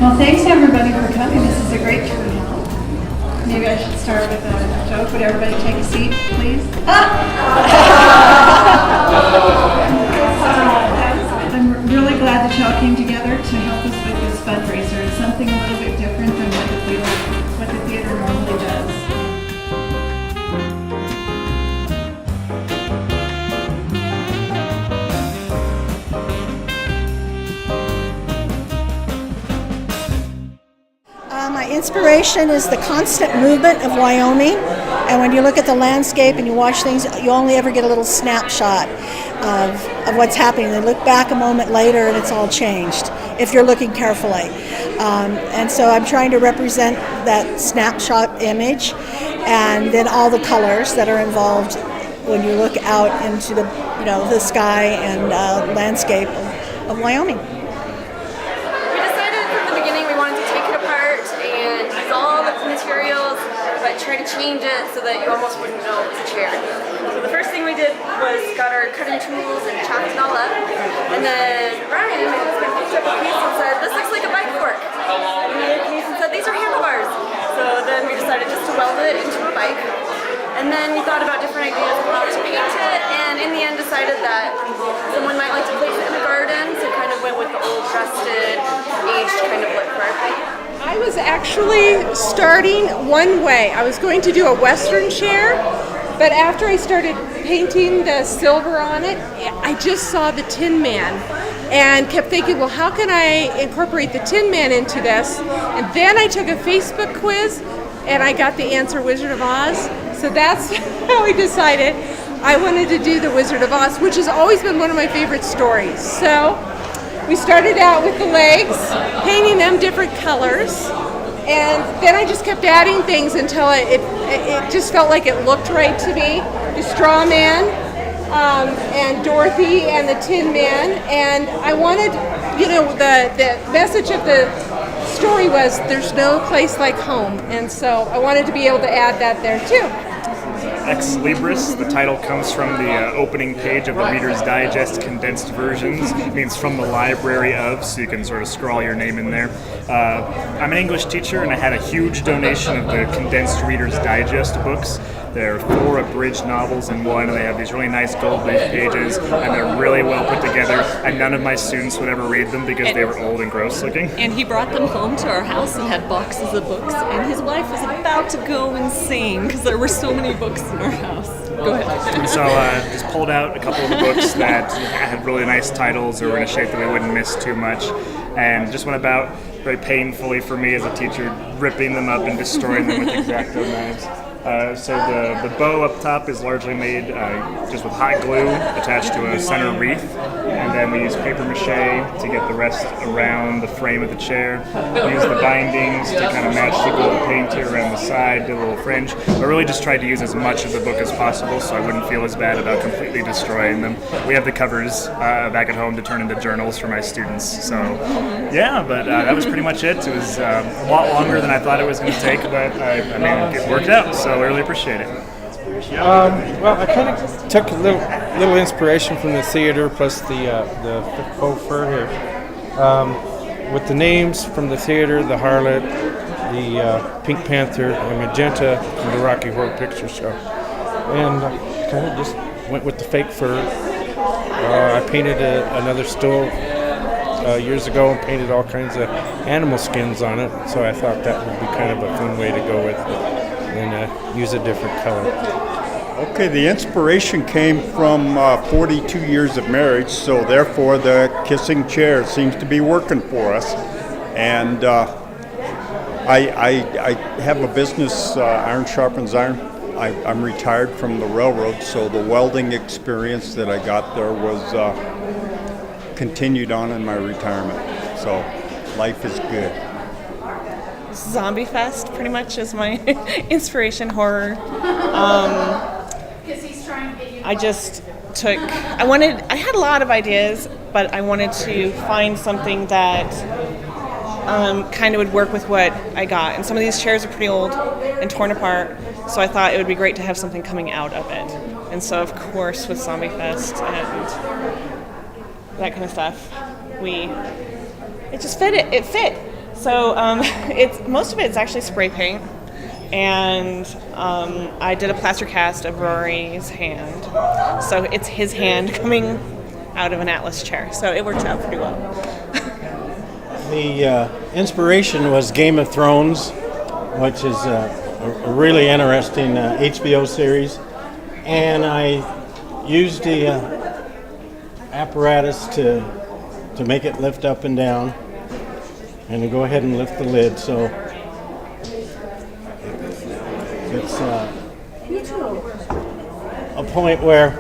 Well, thanks everybody for coming. This is a great turnout. Maybe I should start with a joke. Would everybody take a seat, please? I'm really glad that y'all came together to help us with this fundraiser. It's something a little bit different than what the theater normally does. My inspiration is the constant movement of Wyoming, and when you look at the landscape and you watch things, you only ever get a little snapshot of what's happening. Then look back a moment later and it's all changed, if you're looking carefully. And so I'm trying to represent that snapshot image, and then all the colors that are involved when you look out into the sky and landscape of Wyoming. But try to change it so that you almost wouldn't know it was a chair. So the first thing we did was got our cutting tools and chopped it all up. And then Ryan, my husband, picked up a piece and said, "This looks like a bike fork." And he made a piece and said, "These are handlebars." So then we decided just to weld it into a bike. And then we thought about different ideas of how to paint it, and in the end decided that someone might like to place it in a garden, so kind of went with the old rusted, aged kind of look for our paint. I was actually starting one way. I was going to do a Western chair, but after I started painting the silver on it, I just saw the Tin Man and kept thinking, well, how can I incorporate the Tin Man into this? And then I took a Facebook quiz and I got the answer, Wizard of Oz. So that's how I decided I wanted to do the Wizard of Oz, which has always been one of my favorite stories. So we started out with the legs, painting them different colors, and then I just kept adding things until it just felt like it looked right to me. The Straw Man, and Dorothy and the Tin Man, and I wanted, the message of the story was there's no place like home, and so I wanted to be able to add that there too. Ex Libris, the title comes from the opening page of the Reader's Digest condensed versions. It means from the library of, so you can sort of scrawl your name in there. I'm an English teacher, and I had a huge donation of the condensed Reader's Digest books. There are 4 abridged novels in one, and they have these really nice gold leaf pages, and they're really well put together, and none of my students would ever read them because they were old and gross looking. And he brought them home to our house and had boxes of books, and his wife was about to go insane because there were so many books in our house. Go ahead. So just pulled out a couple of the books that had really nice titles or were in a shape that we wouldn't miss too much, and just went about very painfully for me as a teacher, ripping them up and destroying them with X-Acto knives. So the bow up top is largely made just with hot glue attached to a center wreath, and then we use paper mache to get the rest around the frame of the chair. We use the bindings to kind of match the gold paint here around the side, did a little fringe. I really just tried to use as much of the book as possible so I wouldn't feel as bad about completely destroying them. We have the covers back at home to turn into journals for my students. So yeah, but that was pretty much it. It was a lot longer than I thought it was going to take, but I mean, it worked out. So I really appreciate it. Well, I kind of took a little inspiration from the theater, plus the faux fur here. With the names from the theater, the Harlot, the Pink Panther, and Magenta from the Rocky Horror Picture Show. And kind of just went with the fake fur. I painted another stove years ago and painted all kinds of animal skins on it, so I thought that would be kind of a fun way to go with it. And use a different color. Okay, the inspiration came from 42 years of marriage, so therefore the kissing chair seems to be working for us. And I have a business, Iron Sharpens Iron. I'm retired from the railroad, so the welding experience that I got there was continued on in my retirement. So life is good. Zombie Fest pretty much is my inspiration, horror. I just I had a lot of ideas, but I wanted to find something that kind of would work with what I got. And some of these chairs are pretty old and torn apart, so I thought it would be great to have something coming out of it. And so, of course, with Zombie Fest and that kind of stuff, it just fit. It fit. So it's most of it is actually spray paint, and I did a plaster cast of Rory's hand. So it's his hand coming out of an Atlas chair. So it works out pretty well. The inspiration was Game of Thrones, which is a really interesting HBO series, and I used the apparatus to make it lift up and down, and to go ahead and lift the lid. So it's a point where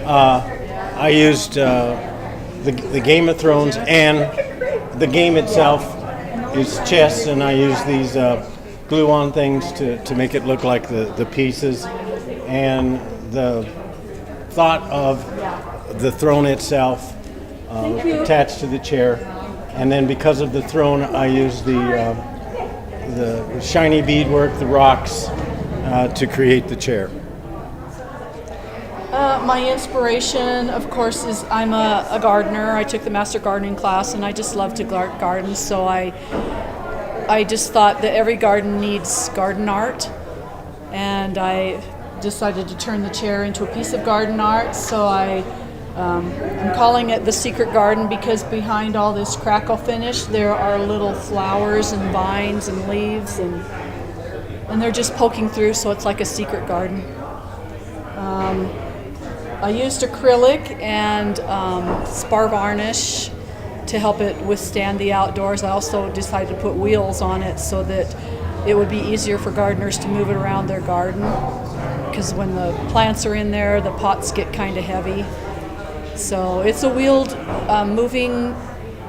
I used the Game of Thrones, and the game itself is chess, and I use these glue-on things to make it look like the pieces, and the thought of the throne itself attached to the chair, and then because of the throne, I use the shiny beadwork, the rocks, to create the chair. My inspiration, of course, is I'm a gardener. I took the master gardening class, and I just love to garden. So I just thought that every garden needs garden art, and I decided to turn the chair into a piece of garden art. So I'm calling it the secret garden, because behind all this crackle finish, there are little flowers and vines and leaves, and they're just poking through. So it's like a secret garden. I used acrylic and spar varnish to help it withstand the outdoors. I also decided to put wheels on it so that it would be easier for gardeners to move it around their garden, because when the plants are in there, the pots get kind of heavy. So it's a wheeled, moving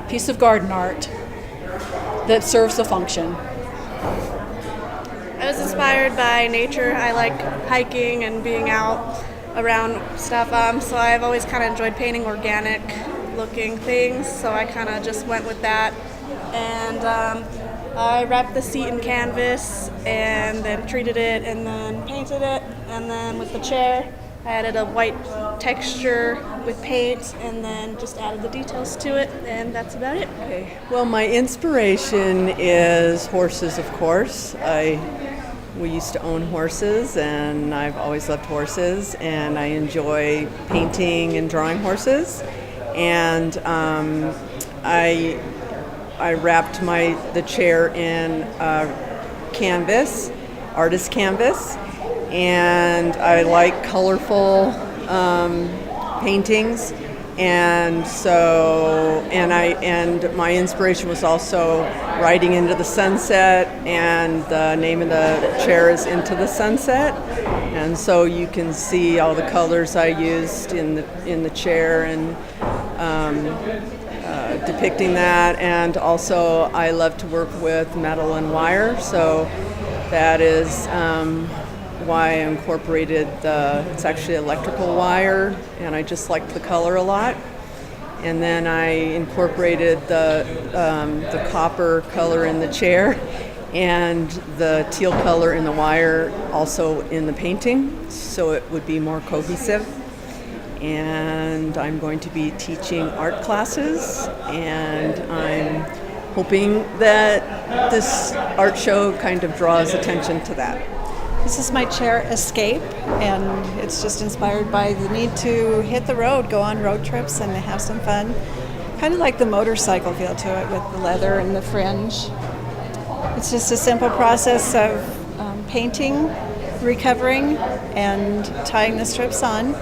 piece of garden art that serves a function. I was inspired by nature. I like hiking and being out around stuff, so I've always kind of enjoyed painting organic looking things, so I kind of just went with that. And I wrapped the seat in canvas and then treated it and then painted it, and then with the chair I added a white texture with paint and then just added the details to it, and that's about it. Okay. Well, my inspiration is horses, of course. We used to own horses, and I've always loved horses, and I enjoy painting and drawing horses. And I wrapped the chair in canvas, artist canvas, and I like colorful paintings. And so, and my inspiration was also riding into the sunset, and the name of the chair is Into the Sunset. And so you can see all the colors I used in the chair, and depicting that. And also I love to work with metal and wire, so that is why I incorporated it's actually electrical wire, and I just liked the color a lot. And then I incorporated the copper color in the chair and the teal color in the wire also in the painting, so it would be more cohesive. And I'm going to be teaching art classes, and I'm hoping that this art show kind of draws attention to that. This is my chair, Escape, and it's just inspired by the need to hit the road, go on road trips and have some fun. Kind of like the motorcycle feel to it with the leather and the fringe. It's just a simple process of painting, recovering, and tying the strips on.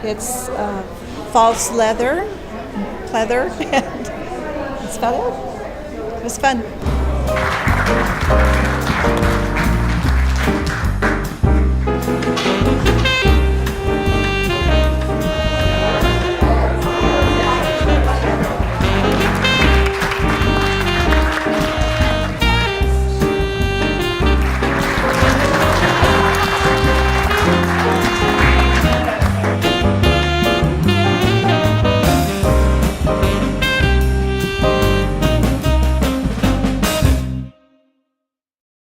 It's false leather, and that's about it. It was fun.